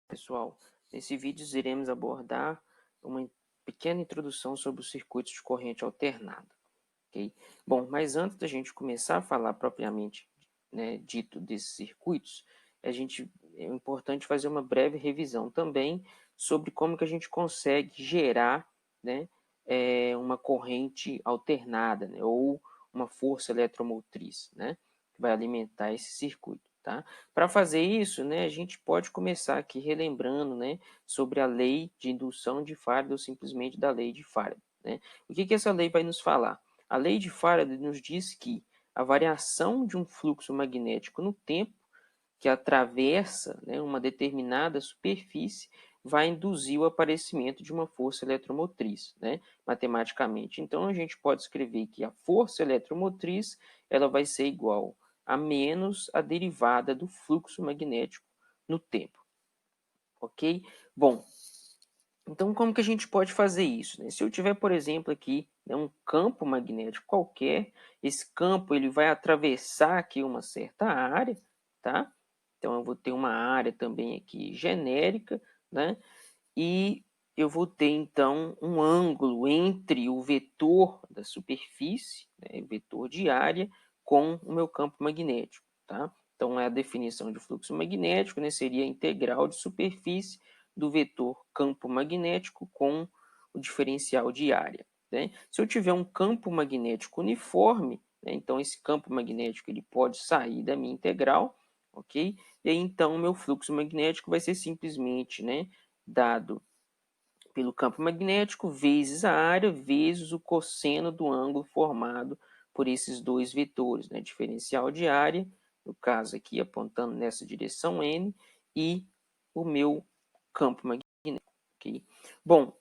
Pessoal, nesse vídeo iremos abordar uma pequena introdução sobre os circuitos de corrente alternada, ok? Bom, mas antes da gente começar a falar propriamente, né, dito desses circuitos, é importante fazer uma breve revisão também sobre como que a gente consegue gerar, né, uma corrente alternada, né, ou uma força eletromotriz, né, que vai alimentar esse circuito. Tá? Para fazer isso, né, a gente pode começar aqui relembrando, né, sobre a lei de indução de Faraday ou simplesmente da lei de Faraday. Né? O que essa lei vai nos falar? A lei de Faraday nos diz que a variação de um fluxo magnético no tempo que atravessa, né, uma determinada superfície vai induzir o aparecimento de uma força eletromotriz, né, matematicamente. Então, a gente pode escrever que a força eletromotriz ela vai ser igual a menos a derivada do fluxo magnético no tempo. Ok? Bom, então como que a gente pode fazer isso? Né? Se eu tiver, por exemplo, aqui, né, um campo magnético qualquer, esse campo ele vai atravessar aqui uma certa área, tá? Então eu vou ter uma área também aqui genérica, né? E eu vou ter então um ângulo entre o vetor da superfície, né, o vetor de área, com o meu campo magnético. Tá? Então, a definição de fluxo magnético, né, seria a integral de superfície do vetor campo magnético com o diferencial de área. Né? Se eu tiver um campo magnético uniforme, né, então esse campo magnético ele pode sair da minha integral, ok? E aí então o meu fluxo magnético vai ser simplesmente, né, dado pelo campo magnético vezes a área vezes o cosseno do ângulo formado por esses dois vetores, né? Diferencial de área, no caso aqui apontando nessa direção n, e o meu campo magnético. Okay? Bom,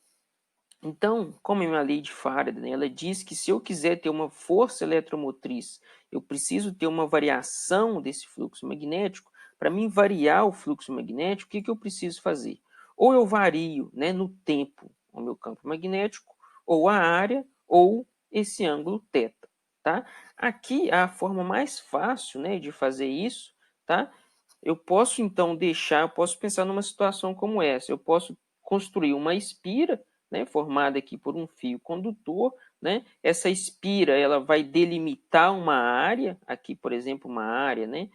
então, como é uma lei de Faraday, né, ela diz que se eu quiser ter uma força eletromotriz, eu preciso ter uma variação desse fluxo magnético. Para mim variar o fluxo magnético, o que eu preciso fazer? Ou eu vario, né, no tempo o meu campo magnético, ou a área, ou esse ângulo θ. Tá? Aqui, a forma mais fácil, né, de fazer isso, tá? Eu posso então eu posso pensar numa situação como essa. Eu posso construir uma espira, né, formada aqui por um fio condutor, né? Essa espira ela vai delimitar uma área, aqui por exemplo uma área, né,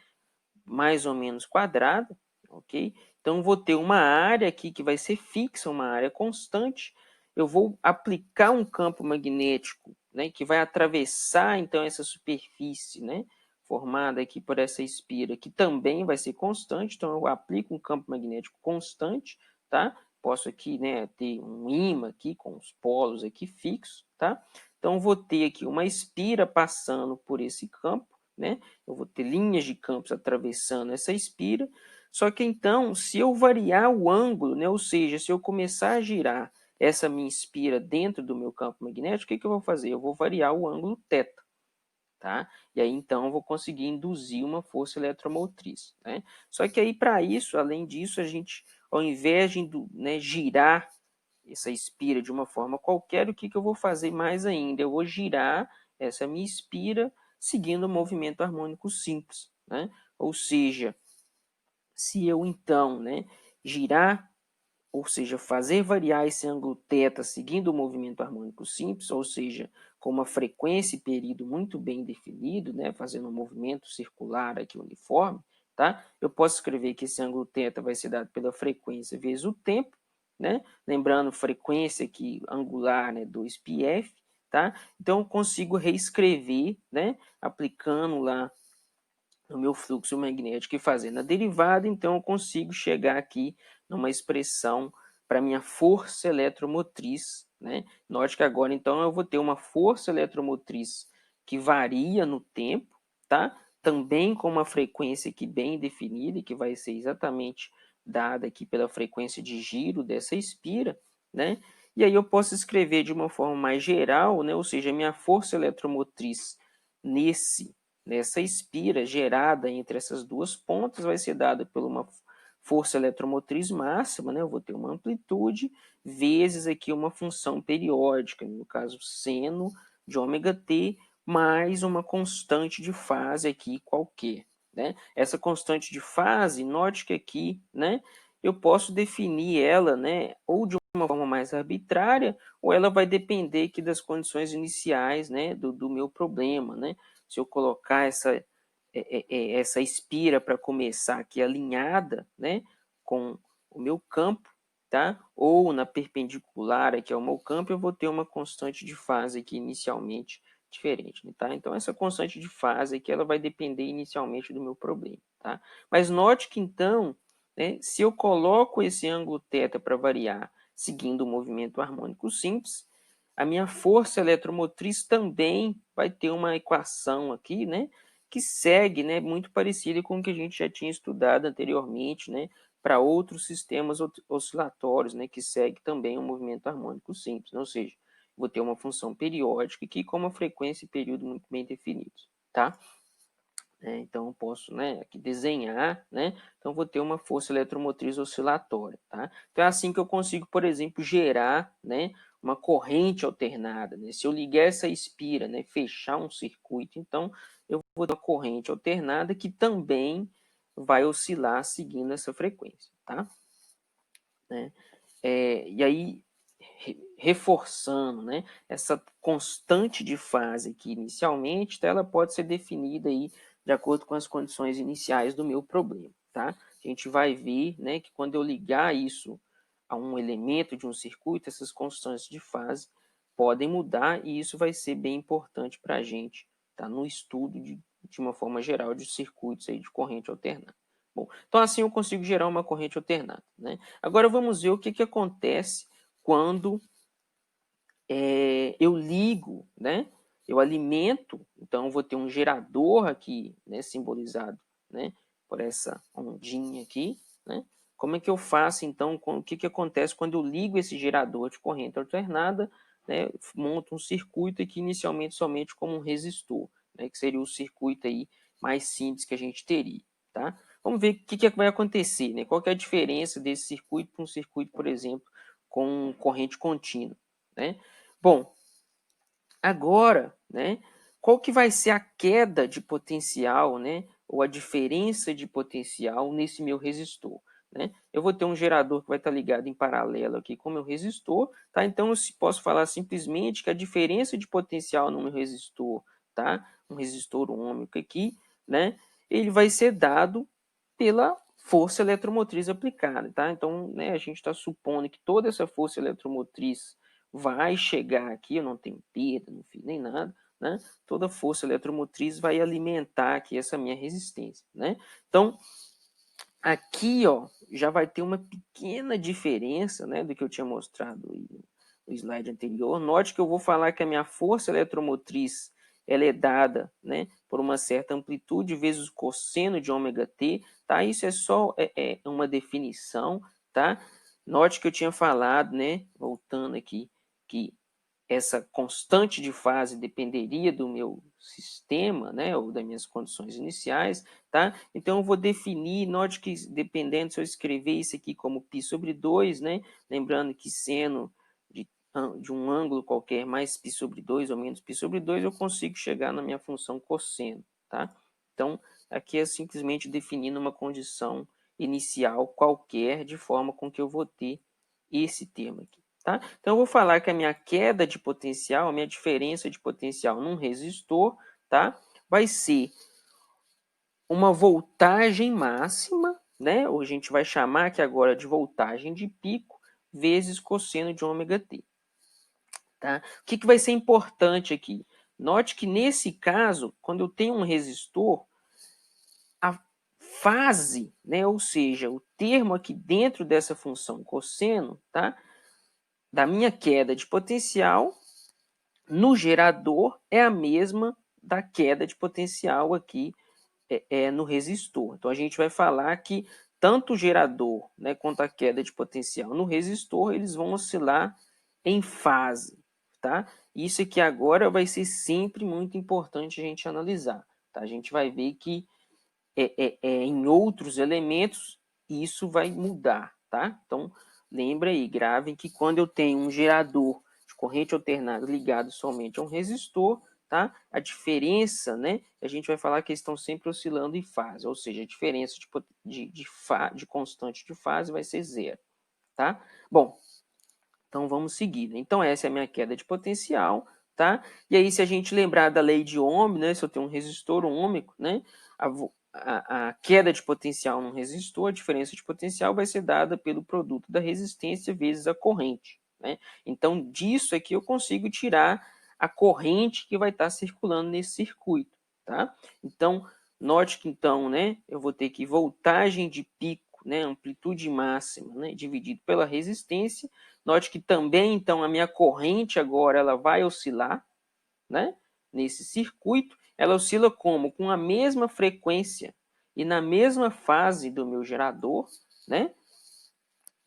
mais ou menos quadrada, ok? Então vou ter uma área aqui que vai ser fixa, uma área constante. Eu vou aplicar um campo magnético, né, que vai atravessar então essa superfície, né, formada aqui por essa espira, que também vai ser constante. Então eu aplico um campo magnético constante, tá? Posso aqui, né, ter um ímã aqui com os polos aqui fixos, tá? Então vou ter aqui uma espira passando por esse campo, né? Eu vou ter linhas de campos atravessando essa espira. Só que então, se eu variar o ângulo, né, ou seja, se eu começar a girar essa minha espira dentro do meu campo magnético, o que eu vou fazer? Eu vou variar o ângulo θ. Tá? E aí então eu vou conseguir induzir uma força eletromotriz. Né? Só que aí para isso, além disso, a gente, ao invés de, né, girar essa espira de uma forma qualquer, o que eu vou fazer mais ainda? Eu vou girar essa minha espira seguindo o movimento harmônico simples. Né? Ou seja, se eu então, né, girar, ou seja, fazer variar esse ângulo θ seguindo o movimento harmônico simples, ou seja, com uma frequência e período muito bem definido, né, fazendo um movimento circular aqui uniforme, tá? Eu posso escrever que esse ângulo θ vai ser dado pela frequência vezes o tempo, né? Lembrando, frequência aqui angular, né, 2πf, tá? Então eu consigo reescrever, né, aplicando lá no meu fluxo magnético e fazendo a derivada, então eu consigo chegar aqui numa expressão para minha força eletromotriz. Né? Note que agora então eu vou ter uma força eletromotriz que varia no tempo, tá? Também com uma frequência aqui bem definida, que vai ser exatamente dada aqui pela frequência de giro dessa espira, né? E aí eu posso escrever de uma forma mais geral, né? Ou seja, minha força eletromotriz nessa espira gerada entre essas duas pontas vai ser dada por uma força eletromotriz máxima, né? Eu vou ter uma amplitude vezes aqui uma função periódica, no caso seno de ômega t, mais uma constante de fase aqui qualquer. Né? Essa constante de fase, note que aqui, né, eu posso definir ela, né, ou de uma forma mais arbitrária, ou ela vai depender aqui das condições iniciais, né, do meu problema, né? Se eu colocar essa espira para começar aqui alinhada, né, com o meu campo, tá? Ou na perpendicular aqui ao meu campo, eu vou ter uma constante de fase aqui inicialmente diferente, tá? Então essa constante de fase aqui ela vai depender inicialmente do meu problema, tá? Mas note que então, né, se eu coloco esse ângulo θ para variar seguindo o movimento harmônico simples, a minha força eletromotriz também vai ter uma equação aqui, né, que segue, né, muito parecida com o que a gente já tinha estudado anteriormente, né, para outros sistemas oscilatórios, né, que segue também um movimento harmônico simples, ou seja, vou ter uma função periódica aqui com uma frequência e período muito bem definidos, tá? Então, eu posso, né, aqui desenhar, né? Então, vou ter uma força eletromotriz oscilatória, tá? Então, é assim que eu consigo, por exemplo, gerar, né, uma corrente alternada, né? Se eu ligar essa espira, né, fechar um circuito, então, eu vou ter uma corrente alternada que também vai oscilar seguindo essa frequência, tá? E aí, reforçando, né, essa constante de fase aqui inicialmente, tá, ela pode ser definida aí de acordo com as condições iniciais do meu problema, tá? A gente vai ver, né, que quando eu ligar isso a um elemento de um circuito, essas constantes de fase podem mudar e isso vai ser bem importante para a gente, tá? No estudo de uma forma geral de circuitos aí de corrente alternada. Bom, então assim eu consigo gerar uma corrente alternada, né? Agora vamos ver o que acontece quando eu ligo, né? Eu alimento, então vou ter um gerador aqui, né, simbolizado, né, por essa ondinha aqui, né? Como é que eu faço então? O que acontece quando eu ligo esse gerador de corrente alternada, né? Monto um circuito aqui inicialmente somente como um resistor, né, que seria o circuito aí mais simples que a gente teria, tá? Vamos ver o que vai acontecer, né? Qual que é a diferença desse circuito para um circuito, por exemplo, com corrente contínua, né? Bom, agora, né, qual que vai ser a queda de potencial, né, ou a diferença de potencial nesse meu resistor, né? Eu vou ter um gerador que vai estar ligado em paralelo aqui com o meu resistor, tá? Então eu posso falar simplesmente que a diferença de potencial no meu resistor, tá? Um resistor ôhmico aqui, né, ele vai ser dado pela força eletromotriz aplicada, tá? Então, né, a gente está supondo que toda essa força eletromotriz vai chegar aqui, eu não tenho perda, não fiz nem nada, né? Toda força eletromotriz vai alimentar aqui essa minha resistência, né? Então, aqui, ó, já vai ter uma pequena diferença, né, do que eu tinha mostrado no slide anterior. Note que eu vou falar que a minha força eletromotriz ela é dada, né, por uma certa amplitude vezes o cosseno de ômega t, tá? Isso é só uma definição, tá? Note que eu tinha falado, né, voltando aqui, que essa constante de fase dependeria do meu sistema, né, ou das minhas condições iniciais, tá? Então eu vou definir, note que dependendo se eu escrever isso aqui como π sobre 2, né, lembrando que seno de um ângulo qualquer mais π sobre 2 ou menos π sobre 2, eu consigo chegar na minha função cosseno, tá? Então aqui é simplesmente definindo uma condição inicial qualquer, de forma com que eu vou ter esse termo aqui. Tá? Então, eu vou falar que a minha queda de potencial, a minha diferença de potencial num resistor, tá? Vai ser uma voltagem máxima, né? Ou a gente vai chamar aqui agora de voltagem de pico, vezes cosseno de ômega t. Tá? O que vai ser importante aqui? Note que nesse caso, quando eu tenho um resistor, a fase, né? Ou seja, o termo aqui dentro dessa função cosseno, tá? Da minha queda de potencial no gerador é a mesma da queda de potencial aqui no resistor. Então a gente vai falar que tanto o gerador, né, quanto a queda de potencial no resistor, eles vão oscilar em fase, tá? Isso aqui agora vai ser sempre muito importante a gente analisar, tá? A gente vai ver que em outros elementos isso vai mudar, tá? Então lembra aí, gravem que quando eu tenho um gerador de corrente alternada ligado somente a um resistor, tá? A diferença, né? A gente vai falar que eles estão sempre oscilando em fase, ou seja, a diferença de constante de fase vai ser zero, tá? Bom, então vamos seguir, né? Então essa é a minha queda de potencial, tá? E aí se a gente lembrar da lei de Ohm, né? Se eu tenho um resistor ohmico, né? A queda de potencial num resistor, a diferença de potencial vai ser dada pelo produto da resistência vezes a corrente, né? Então disso aqui eu consigo tirar a corrente que vai estar circulando nesse circuito, tá? Então note que então, né? Eu vou ter que voltagem de pico, né? Amplitude máxima, né? Dividido pela resistência. Note que também, então, a minha corrente agora ela vai oscilar, né? Nesse circuito. Ela oscila como? Com a mesma frequência e na mesma fase do meu gerador, né?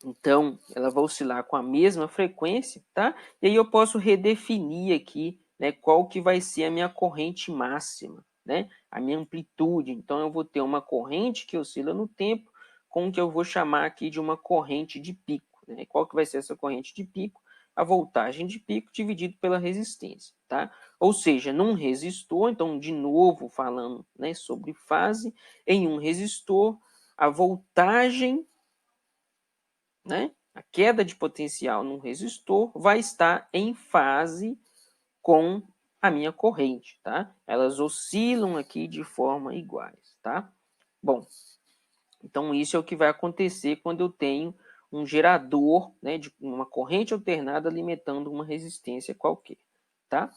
Então, ela vai oscilar com a mesma frequência, tá? E aí eu posso redefinir aqui, né, qual que vai ser a minha corrente máxima, né? A minha amplitude. Então, eu vou ter uma corrente que oscila no tempo com o que eu vou chamar aqui de uma corrente de pico, né? Qual que vai ser essa corrente de pico? A voltagem de pico dividido pela resistência, tá? Ou seja, num resistor, então, de novo falando, né, sobre fase, em um resistor, a voltagem, né? A queda de potencial num resistor vai estar em fase com a minha corrente, tá? Elas oscilam aqui de forma iguais, tá? Bom, então isso é o que vai acontecer quando eu tenho um gerador, né, de uma corrente alternada alimentando uma resistência qualquer, tá?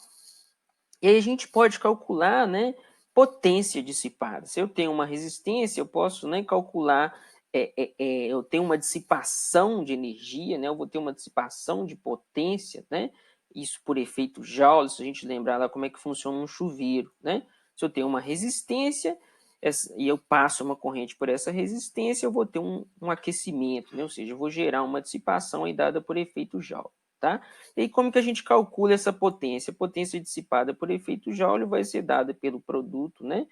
E aí a gente pode calcular, né, potência dissipada. Se eu tenho uma resistência, eu posso, né, calcular, eu tenho uma dissipação de energia, né, eu vou ter uma dissipação de potência, né, isso por efeito Joule, se a gente lembrar lá como é que funciona um chuveiro, né? Se eu tenho uma resistência e eu passo uma corrente por essa resistência, eu vou ter um aquecimento, né? Ou seja, eu vou gerar uma dissipação aí dada por efeito Joule, tá? E aí, como que a gente calcula essa potência? A potência dissipada por efeito Joule vai ser dada pelo produto, né,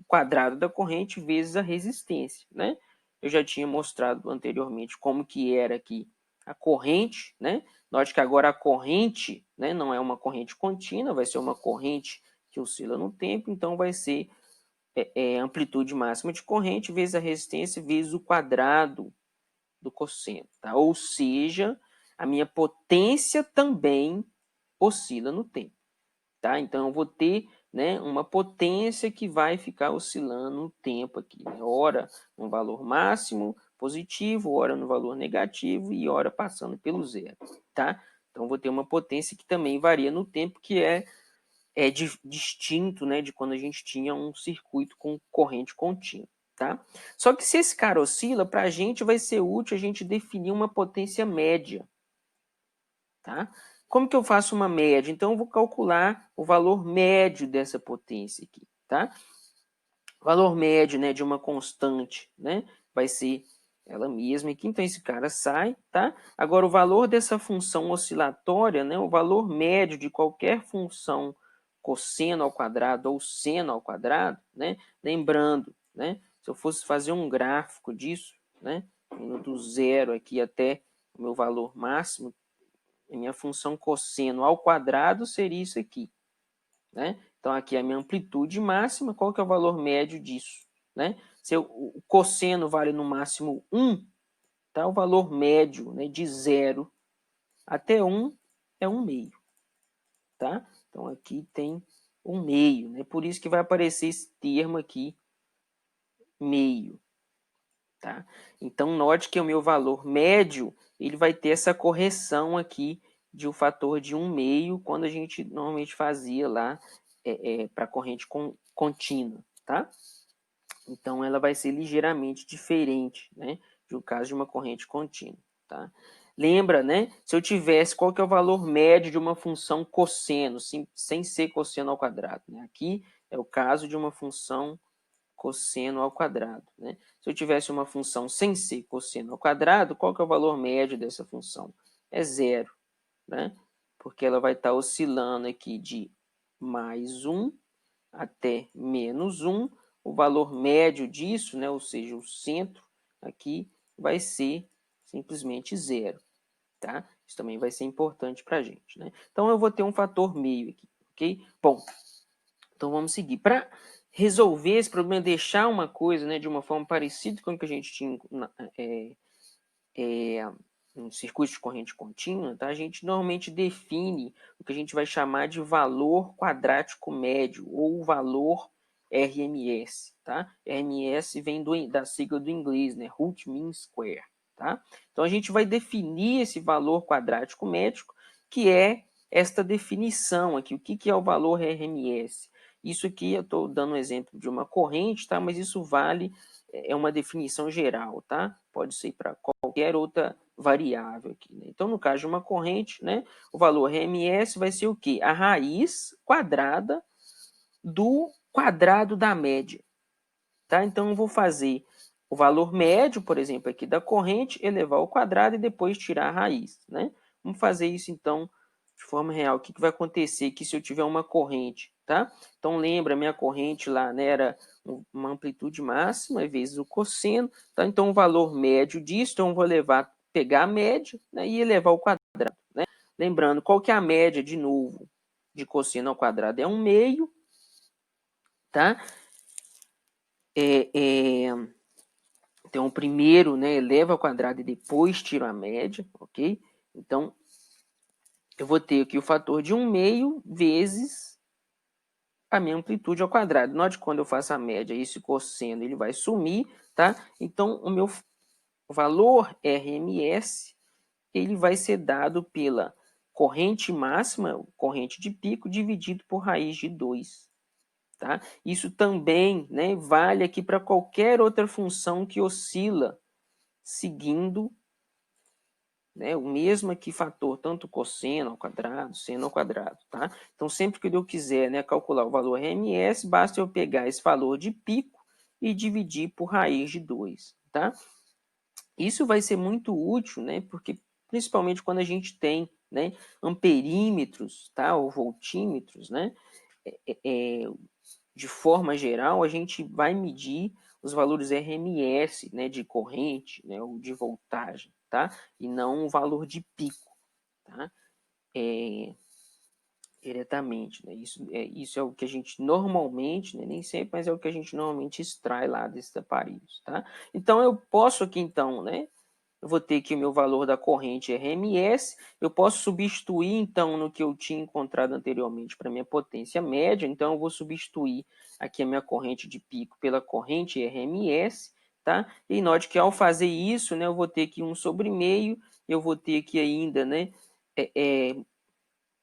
quadrado da corrente vezes a resistência, né? Eu já tinha mostrado anteriormente como que era aqui a corrente, né? Note que agora a corrente, né, não é uma corrente contínua, vai ser uma corrente que oscila no tempo, então vai ser amplitude máxima de corrente vezes a resistência vezes o quadrado do cosseno, tá? Ou seja, a minha potência também oscila no tempo, tá? Então eu vou ter, né, uma potência que vai ficar oscilando no tempo aqui, né? Ora no valor máximo positivo, ora no valor negativo e ora passando pelo zero, tá? Então eu vou ter uma potência que também varia no tempo, que é distinto, né, de quando a gente tinha um circuito com corrente contínua, tá? Só que se esse cara oscila, para a gente vai ser útil a gente definir uma potência média, tá? Como que eu faço uma média? Então eu vou calcular o valor médio dessa potência aqui, tá? O valor médio, né, de uma constante, né, vai ser ela mesma aqui, então esse cara sai, tá? Agora o valor dessa função oscilatória, né, o valor médio de qualquer função cosseno ao quadrado ou seno ao quadrado, né? Lembrando, né, se eu fosse fazer um gráfico disso, né, indo do zero aqui até o meu valor máximo, a minha função cosseno ao quadrado seria isso aqui, né? Então aqui é a minha amplitude máxima, qual que é o valor médio disso, né? Se o cosseno vale no máximo 1, tá? O valor médio, né, de 0 até 1 é 1 meio, tá? Então aqui tem 1 meio, né? Por isso que vai aparecer esse termo aqui, meio, tá? Então note que o meu valor médio, ele vai ter essa correção aqui de um fator de 1 meio, quando a gente normalmente fazia lá para corrente contínua, tá? Então ela vai ser ligeiramente diferente, né, do caso de uma corrente contínua, tá? Lembra, né? Se eu tivesse qual que é o valor médio de uma função cosseno, sem ser cosseno ao quadrado, né? Aqui é o caso de uma função cosseno ao quadrado, né? Se eu tivesse uma função sem ser cosseno ao quadrado, qual que é o valor médio dessa função? É zero, né? Porque ela vai estar oscilando aqui de +1 até -1. O valor médio disso, né, ou seja, o centro aqui, vai ser simplesmente zero, tá? Isso também vai ser importante para a gente, né? Então eu vou ter um fator meio aqui, ok? Bom, então vamos seguir. Para resolver esse problema, deixar uma coisa, né, de uma forma parecida com o que a gente tinha em circuito de corrente contínua, tá? A gente normalmente define o que a gente vai chamar de valor quadrático médio, ou valor RMS. Tá? RMS vem da sigla do inglês, né? Root Mean Square. Tá? Então a gente vai definir esse valor quadrático médio, que é esta definição aqui. O que é o valor RMS? Isso aqui eu estou dando um exemplo de uma corrente, tá? Mas isso vale, é uma definição geral, tá? Pode ser para qualquer outra variável aqui. Né? Então, no caso de uma corrente, né, o valor RMS vai ser o quê? A raiz quadrada do quadrado da média. Tá? Então, eu vou fazer o valor médio, por exemplo, aqui da corrente, elevar ao quadrado e depois tirar a raiz. Né? Vamos fazer isso, então, de forma real. O que vai acontecer aqui se eu tiver uma corrente? Tá? Então, lembra, minha corrente lá, né, era uma amplitude máxima vezes o cosseno. Tá? Então, o valor médio disso, então, eu vou pegar a média, né, e elevar ao quadrado. Né? Lembrando, qual que é a média, de novo, de cosseno ao quadrado? É 1/2. Tá? Então, primeiro, né, eleva ao quadrado e depois tiro a média, ok? Então, eu vou ter aqui o fator de 1/2 vezes a minha amplitude ao quadrado. Note que quando eu faço a média, esse cosseno ele vai sumir, tá? Então, o meu valor RMS, ele vai ser dado pela corrente máxima, corrente de pico, dividido por raiz de 2. Tá? Isso também, né, vale aqui para qualquer outra função que oscila seguindo, né, o mesmo aqui fator, tanto cosseno ao quadrado, seno ao quadrado. Tá? Então, sempre que eu quiser, né, calcular o valor RMS, basta eu pegar esse valor de pico e dividir por raiz de 2. Tá? Isso vai ser muito útil, né, porque principalmente quando a gente tem, né, amperímetros, tá, ou voltímetros, né, de forma geral, a gente vai medir os valores RMS, né, de corrente, né, ou de voltagem, tá? E não o valor de pico, tá? Diretamente, né? Isso é o que a gente normalmente, né, nem sempre, mas é o que a gente normalmente extrai lá desses aparelhos, tá? Então, eu posso aqui, então, né, eu vou ter aqui o meu valor da corrente RMS, eu posso substituir, então, no que eu tinha encontrado anteriormente para minha potência média, então eu vou substituir aqui a minha corrente de pico pela corrente RMS, tá? E note que ao fazer isso, né, eu vou ter aqui 1/2, eu vou ter aqui ainda, né,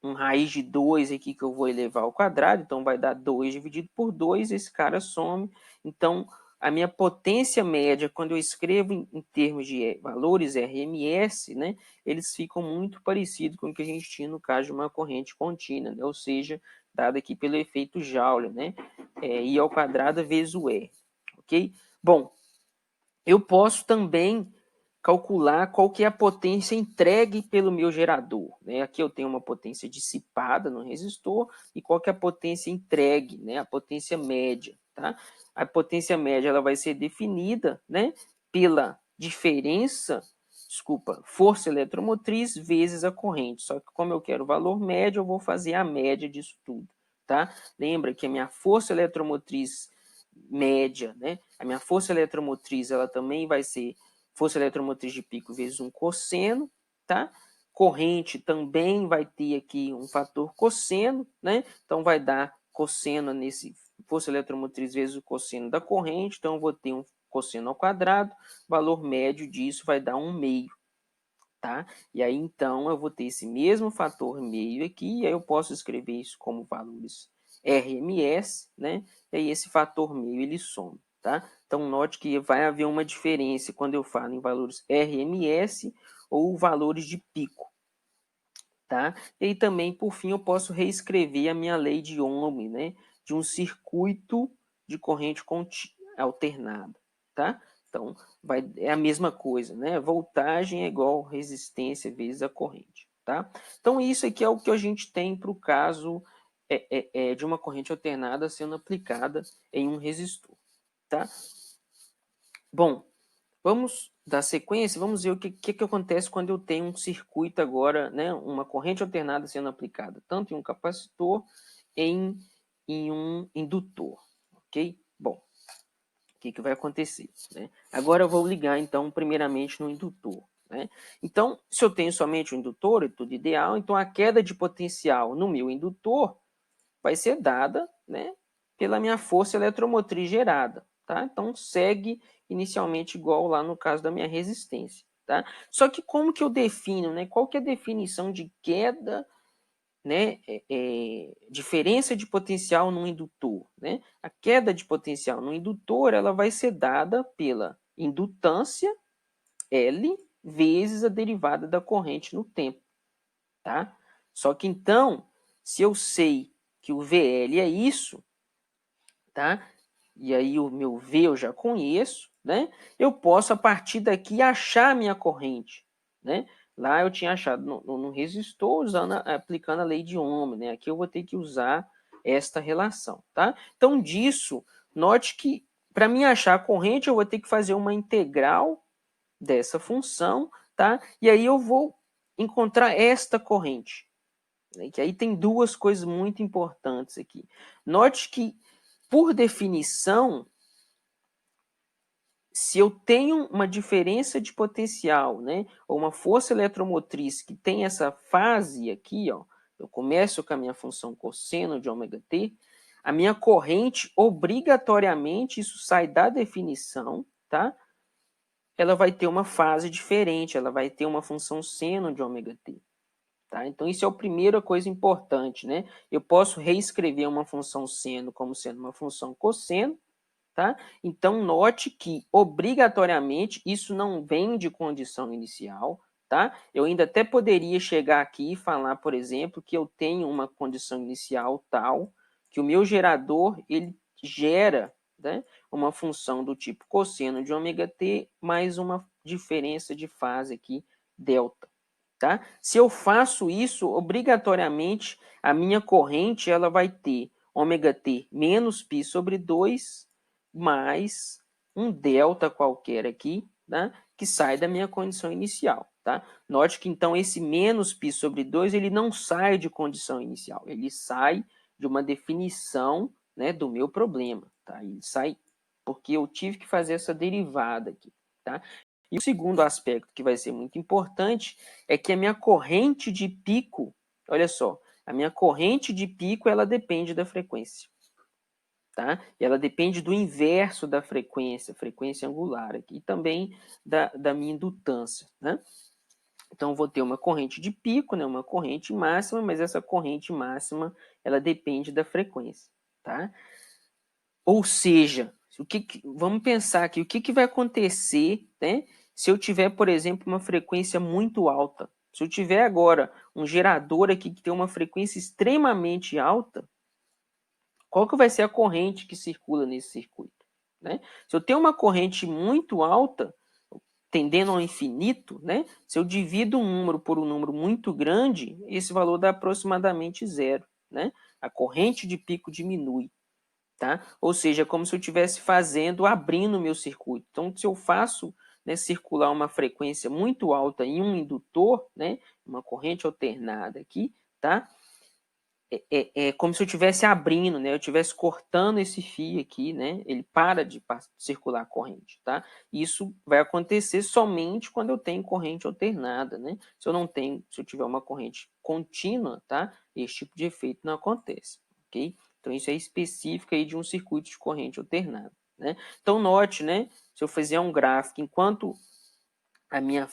um raiz de 2 aqui que eu vou elevar ao quadrado, então vai dar 2 dividido por 2, esse cara some. Então, a minha potência média, quando eu escrevo em termos de valores RMS, né, eles ficam muito parecidos com o que a gente tinha no caso de uma corrente contínua, né, ou seja, dada aqui pelo efeito Joule, né, I ao quadrado vezes o R, ok? Bom, eu posso também calcular qual que é a potência entregue pelo meu gerador. Né? Aqui eu tenho uma potência dissipada no resistor e qual que é a potência entregue, né? A potência média. Tá? A potência média ela vai ser definida, né, pela diferença, força eletromotriz vezes a corrente. Só que como eu quero o valor médio, eu vou fazer a média disso tudo. Tá? Lembra que a minha força eletromotriz média, né? A minha força eletromotriz ela também vai ser força eletromotriz de pico vezes um cosseno, tá? Corrente também vai ter aqui um fator cosseno, né? Então vai dar cosseno nesse força eletromotriz vezes o cosseno da corrente, então eu vou ter um cosseno ao quadrado, valor médio disso vai dar 1/2, tá? E aí então eu vou ter esse mesmo fator meio aqui, e aí eu posso escrever isso como valores RMS, né? E aí esse fator meio ele soma, tá? Então note que vai haver uma diferença quando eu falo em valores RMS ou valores de pico, tá? E aí também, por fim, eu posso reescrever a minha lei de Ohm, né? De um circuito de corrente alternada, tá? Então, é a mesma coisa, né? Voltagem é igual resistência vezes a corrente, tá? Então, isso aqui é o que a gente tem para o caso de uma corrente alternada sendo aplicada em um resistor, tá? Bom, vamos dar sequência, vamos ver o que acontece quando eu tenho um circuito agora, né? Uma corrente alternada sendo aplicada tanto em um capacitor em um indutor, ok? Bom, o que vai acontecer, né? Agora eu vou ligar, então, primeiramente no indutor, né? Então, se eu tenho somente o indutor, é tudo ideal, então a queda de potencial no meu indutor vai ser dada, né, pela minha força eletromotriz gerada, tá? Então, segue inicialmente igual lá no caso da minha resistência, tá? Só que como que eu defino, né? Qual que é a definição de queda, né, diferença de potencial no indutor, né? A queda de potencial no indutor, ela vai ser dada pela indutância L vezes a derivada da corrente no tempo, tá? Só que então, se eu sei que o VL é isso, tá? E aí o meu V eu já conheço, né? Eu posso a partir daqui achar a minha corrente, né? Lá eu tinha achado no resistor aplicando a lei de Ohm, né? Aqui eu vou ter que usar esta relação, tá? Então disso, note que para mim achar a corrente eu vou ter que fazer uma integral dessa função, tá? E aí eu vou encontrar esta corrente, né? Que aí tem duas coisas muito importantes aqui. Note que por definição, se eu tenho uma diferença de potencial, né, ou uma força eletromotriz que tem essa fase aqui, ó, eu começo com a minha função cosseno de ômega t, a minha corrente, obrigatoriamente, isso sai da definição, tá? Ela vai ter uma fase diferente, ela vai ter uma função seno de ômega t. Tá? Então, isso é a primeira coisa importante, né? Eu posso reescrever uma função seno como sendo uma função cosseno, tá? Então, note que, obrigatoriamente, isso não vem de condição inicial, tá? Eu ainda até poderia chegar aqui e falar, por exemplo, que eu tenho uma condição inicial tal, que o meu gerador, ele gera, né, uma função do tipo cosseno de ômega t mais uma diferença de fase aqui, delta. Tá? Se eu faço isso, obrigatoriamente, a minha corrente ela vai ter ômega t menos π sobre 2 mais um delta qualquer aqui, né, que sai da minha condição inicial. Tá? Note que, então, esse menos π sobre 2 ele não sai de condição inicial, ele sai de uma definição, né, do meu problema. Tá? Ele sai porque eu tive que fazer essa derivada aqui. Tá? E o segundo aspecto que vai ser muito importante é que a minha corrente de pico, olha só, a minha corrente de pico ela depende da frequência, tá? E ela depende do inverso da frequência angular aqui, e também da minha indutância, né? Então, eu vou ter uma corrente de pico, né? Uma corrente máxima, mas essa corrente máxima ela depende da frequência, tá? Ou seja, vamos pensar aqui, o que vai acontecer, né, se eu tiver, por exemplo, uma frequência muito alta? Se eu tiver agora um gerador aqui que tem uma frequência extremamente alta, qual que vai ser a corrente que circula nesse circuito? Né? Se eu tenho uma corrente muito alta, tendendo ao infinito, né, se eu divido um número por um número muito grande, esse valor dá aproximadamente zero. Né? A corrente de pico diminui. Tá? Ou seja, é como se eu estivesse abrindo o meu circuito. Então, se eu faço, né, circular uma frequência muito alta em um indutor, né, uma corrente alternada aqui, tá? É como se eu estivesse abrindo, né? Eu estivesse cortando esse fio aqui, né? Ele para de circular a corrente, tá? Isso vai acontecer somente quando eu tenho corrente alternada, né? Se eu não tenho, se eu tiver uma corrente contínua, tá? Esse tipo de efeito não acontece, ok? Então isso é específico aí de um circuito de corrente alternada, né? Então note, né? Se eu fizer um gráfico, enquanto a minha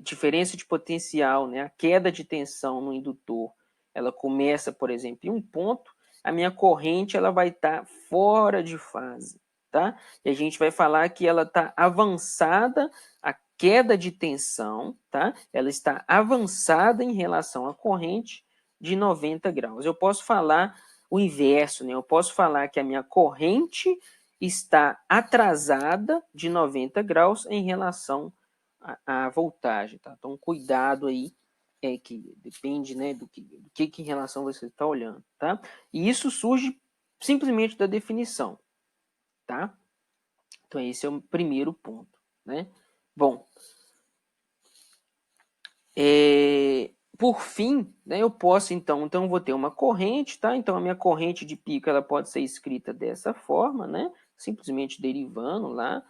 diferença de potencial, né, a queda de tensão no indutor, ela começa, por exemplo, em um ponto, a minha corrente ela vai estar fora de fase, tá? E a gente vai falar que ela está avançada, a queda de tensão, tá? Ela está avançada em relação à corrente de 90 graus. Eu posso falar o inverso, né? Eu posso falar que a minha corrente está atrasada de 90 graus em relação a voltagem, tá? Então, cuidado aí, que depende, né, do que em relação você está olhando, tá? E isso surge simplesmente da definição, tá? Então, esse é o primeiro ponto, né? Bom, por fim, né, eu posso, então vou ter uma corrente, tá? Então, a minha corrente de pico, ela pode ser escrita dessa forma, né? Simplesmente derivando lá,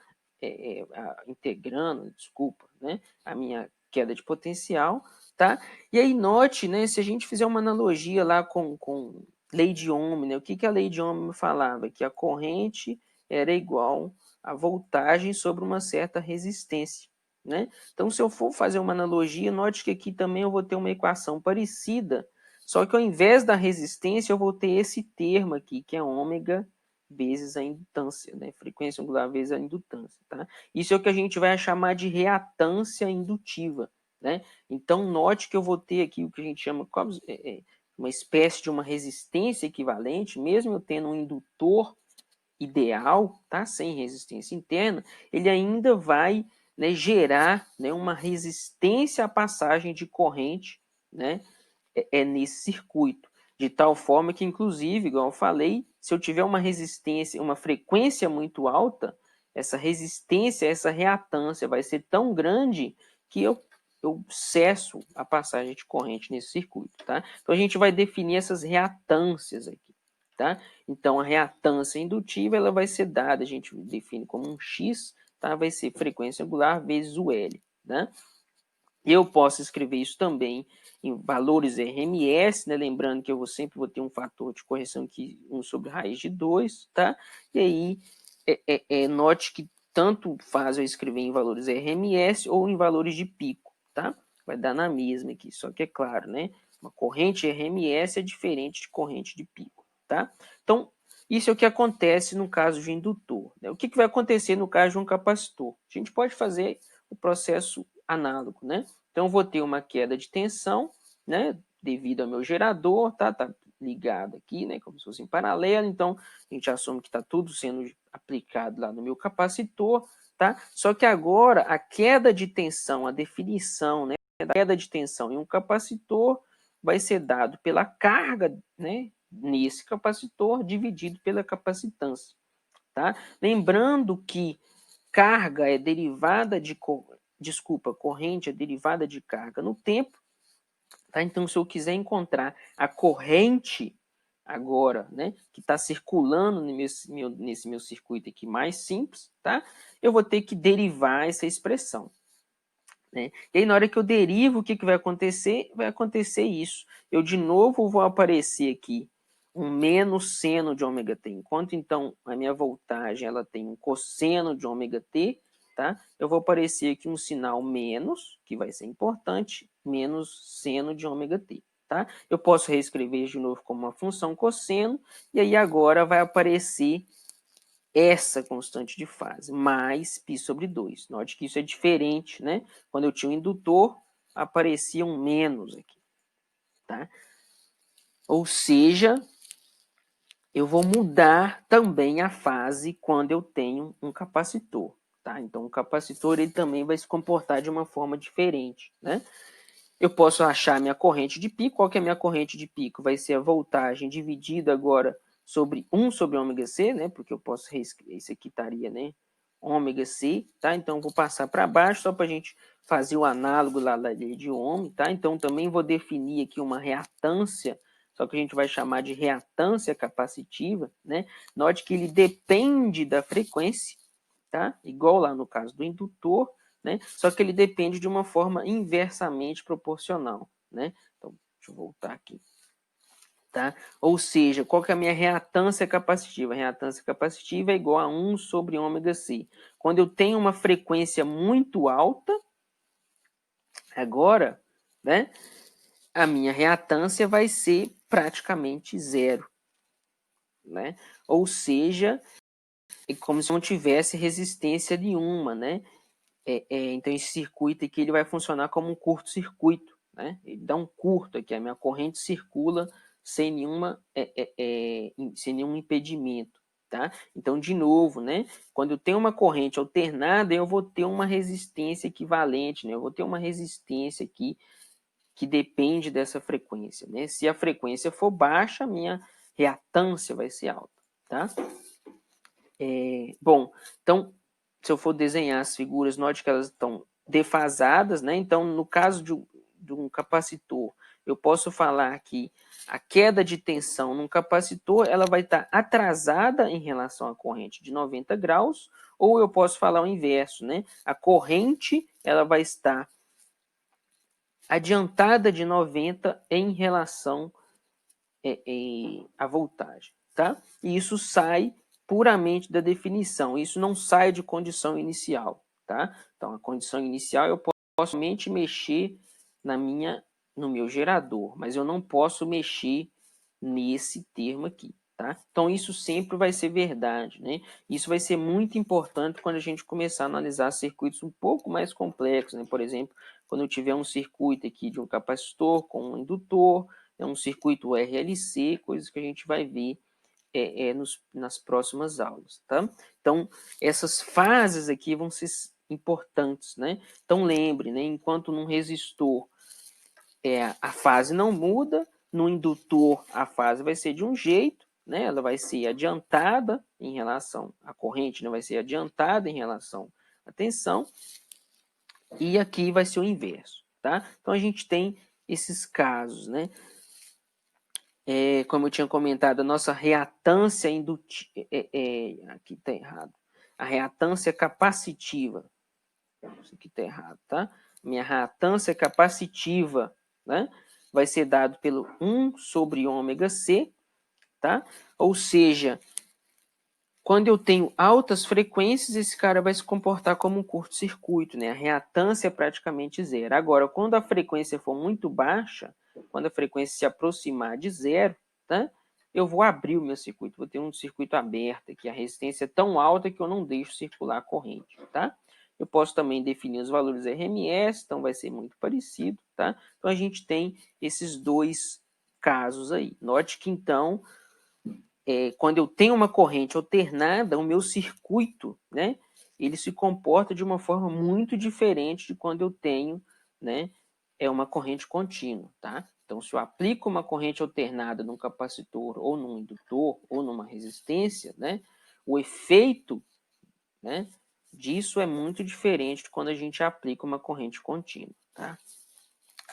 integrando, desculpa, né? A minha queda de potencial, tá? E aí, note, né, se a gente fizer uma analogia lá com lei de Ohm, né? O que a lei de Ohm me falava? Que a corrente era igual a voltagem sobre uma certa resistência, né? Então, se eu for fazer uma analogia, note que aqui também eu vou ter uma equação parecida, só que ao invés da resistência, eu vou ter esse termo aqui, que é ômega vezes a indutância, né? Frequência angular vezes a indutância, tá? Isso é o que a gente vai chamar de reatância indutiva, né? Então, note que eu vou ter aqui o que a gente chama uma espécie de uma resistência equivalente, mesmo eu tendo um indutor ideal, tá? Sem resistência interna, ele ainda vai, né, gerar, né, uma resistência à passagem de corrente, né, nesse circuito, de tal forma que, inclusive, igual eu falei, se eu tiver uma resistência, uma frequência muito alta, essa resistência, essa reatância vai ser tão grande que eu cesso a passagem de corrente nesse circuito, tá? Então, a gente vai definir essas reatâncias aqui, tá? Então, a reatância indutiva, ela vai ser dada, a gente define como um X, tá? Vai ser frequência angular vezes o L, né? Eu posso escrever isso também em valores RMS, né? Lembrando que eu sempre vou ter um fator de correção aqui, 1 sobre raiz de 2, tá? E aí, note que tanto faz eu escrever em valores RMS ou em valores de pico, tá? Vai dar na mesma aqui, só que é claro, né? Uma corrente RMS é diferente de corrente de pico, tá? Então, isso é o que acontece no caso de indutor, né? O que vai acontecer no caso de um capacitor? A gente pode fazer o processo análogo, né? Então, eu vou ter uma queda de tensão, né? Devido ao meu gerador, tá? Tá ligado aqui, né? Como se fosse em paralelo. Então, a gente assume que está tudo sendo aplicado lá no meu capacitor, tá? Só que agora, a queda de tensão, a definição, né? Da queda de tensão em um capacitor vai ser dado pela carga, né? Nesse capacitor, dividido pela capacitância, tá? Lembrando que carga é derivada de corrente é derivada de carga no tempo, tá? Então, se eu quiser encontrar a corrente agora, né, que está circulando nesse meu circuito aqui mais simples, tá? Eu vou ter que derivar essa expressão, né? E aí, na hora que eu derivo, o que vai acontecer? Vai acontecer isso. Eu, de novo, vou aparecer aqui um menos seno de ômega t. Enquanto, então, a minha voltagem ela tem um cosseno de ômega t, tá? Eu vou aparecer aqui um sinal menos, que vai ser importante, menos seno de ômega t, tá? Eu posso reescrever de novo como uma função cosseno, e aí agora vai aparecer essa constante de fase, mais π sobre 2. Note que isso é diferente, né? Quando eu tinha um indutor, aparecia um menos aqui, tá? Ou seja, eu vou mudar também a fase quando eu tenho um capacitor, tá? Então, o capacitor, ele também vai se comportar de uma forma diferente, né? Eu posso achar a minha corrente de pico. Qual que é a minha corrente de pico? Vai ser a voltagem dividida agora sobre 1 sobre ômega C, né? Porque eu posso reescrever, isso aqui estaria, né? Ômega C, tá? Então, vou passar para baixo só para a gente fazer o análogo lá da lei de Ohm, tá? Então, também vou definir aqui uma reatância, só que a gente vai chamar de reatância capacitiva, né? Note que ele depende da frequência, tá? Igual lá no caso do indutor, né? Só que ele depende de uma forma inversamente proporcional, né? Então, deixa eu voltar aqui, tá? Ou seja, qual que é a minha reatância capacitiva? A reatância capacitiva é igual a 1 sobre ômega C. Quando eu tenho uma frequência muito alta, agora, né? A minha reatância vai ser praticamente zero, né? Ou seja, é como se não tivesse resistência nenhuma, né? Então, esse circuito aqui ele vai funcionar como um curto-circuito, né? Ele dá um curto aqui, a minha corrente circula sem sem nenhum impedimento, tá? Então, de novo, né? Quando eu tenho uma corrente alternada, eu vou ter uma resistência equivalente, né? Eu vou ter uma resistência aqui que depende dessa frequência, né? Se a frequência for baixa, a minha reatância vai ser alta, tá? Bom, então, se eu for desenhar as figuras, note que elas estão defasadas, né? Então, no caso de um capacitor, Eu posso falar que a queda de tensão num capacitor ela vai estar atrasada em relação à corrente de 90 graus, ou eu posso falar o inverso, né? A corrente ela vai estar adiantada de 90 em relação à voltagem, tá? E isso sai puramente da definição, isso não sai de condição inicial, tá? Então, a condição inicial eu posso somente mexer no meu gerador, mas eu não posso mexer nesse termo aqui, tá? Então, isso sempre vai ser verdade, né? Isso vai ser muito importante quando a gente começar a analisar circuitos um pouco mais complexos, né? Por exemplo, quando eu tiver um circuito aqui de um capacitor com um indutor, um circuito RLC, coisas que a gente vai ver nas próximas aulas, tá? Então, essas fases aqui vão ser importantes, né? Então, lembre, né? Enquanto num resistor a fase não muda, no indutor a fase vai ser de um jeito, né? Ela vai ser adiantada em relação à corrente, né? Vai ser adiantada em relação à tensão, e aqui vai ser o inverso, tá? Então, a gente tem esses casos, né? Como eu tinha comentado, a nossa reatância indutiva, aqui está errado, a reatância capacitiva, isso aqui está errado, tá? Minha reatância capacitiva, né, vai ser dado pelo 1 sobre ômega C, tá? Ou seja, quando eu tenho altas frequências, esse cara vai se comportar como um curto-circuito, né? A reatância é praticamente zero. Agora, quando a frequência for muito baixa, quando a frequência se aproximar de zero, tá? Eu vou abrir o meu circuito, vou ter um circuito aberto aqui, a resistência é tão alta que eu não deixo circular a corrente, tá? Eu posso também definir os valores RMS, então vai ser muito parecido, tá? Então a gente tem esses dois casos aí. Note que então quando eu tenho uma corrente alternada, o meu circuito, né, ele se comporta de uma forma muito diferente de quando eu tenho, né, uma corrente contínua, tá? Então, se eu aplico uma corrente alternada num capacitor, ou num indutor, ou numa resistência, né, o efeito, né, disso é muito diferente de quando a gente aplica uma corrente contínua, tá?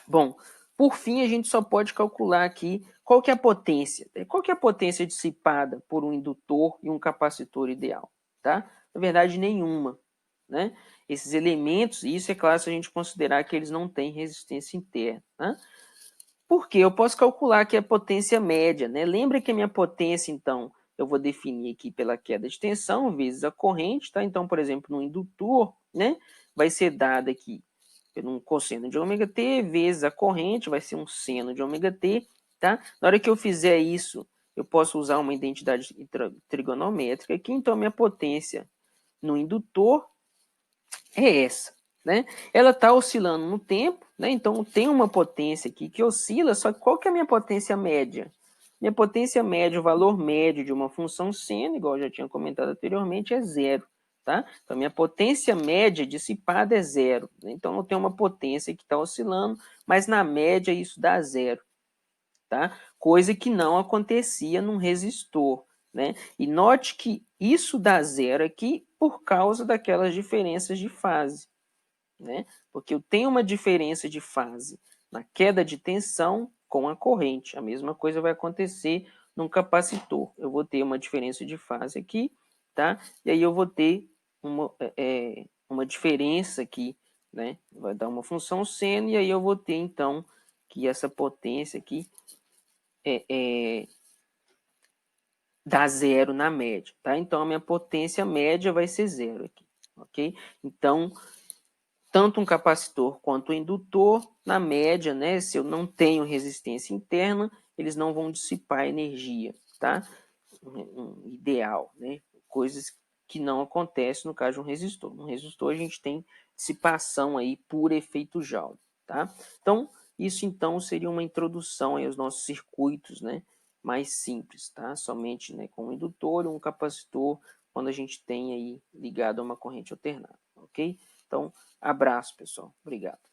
Bom, por fim, a gente só pode calcular aqui qual que é a potência. Qual que é a potência dissipada por um indutor e um capacitor ideal? Tá? Na verdade, nenhuma. Né? Esses elementos, isso é claro se a gente considerar que eles não têm resistência interna. Né? Por quê? Eu posso calcular aqui a potência média. Né? Lembra que a minha potência, então, eu vou definir aqui pela queda de tensão vezes a corrente. Tá? Então, por exemplo, no indutor, né, vai ser dada aqui um cosseno de ômega t vezes a corrente, vai ser um seno de ômega t, tá? Na hora que eu fizer isso, eu posso usar uma identidade trigonométrica aqui, então minha potência no indutor é essa, né? Ela está oscilando no tempo, né? Então tem uma potência aqui que oscila, só que qual que é a minha potência média? Minha potência média, o valor médio de uma função seno, igual eu já tinha comentado anteriormente, é zero. Tá? Então, minha potência média dissipada é zero. Né? Então, eu tenho uma potência que está oscilando, mas na média isso dá zero. Tá? Coisa que não acontecia num resistor. Né? E note que isso dá zero aqui por causa daquelas diferenças de fase. Né? Porque eu tenho uma diferença de fase na queda de tensão com a corrente. A mesma coisa vai acontecer num capacitor. Eu vou ter uma diferença de fase aqui, tá? E aí eu vou ter uma diferença aqui, né? Vai dar uma função seno, e aí eu vou ter, então, que essa potência aqui dá zero na média, tá? Então, a minha potência média vai ser zero aqui, ok? Então, tanto um capacitor quanto um indutor, na média, né, se eu não tenho resistência interna, eles não vão dissipar energia, tá? Um ideal, né? Coisas que não acontecem no caso de um resistor. No resistor a gente tem dissipação aí por efeito Joule, tá? Então, isso então seria uma introdução aí aos nossos circuitos, né, mais simples, tá? Somente, né, com um indutor e um capacitor quando a gente tem aí ligado a uma corrente alternada, ok? Então, abraço, pessoal. Obrigado.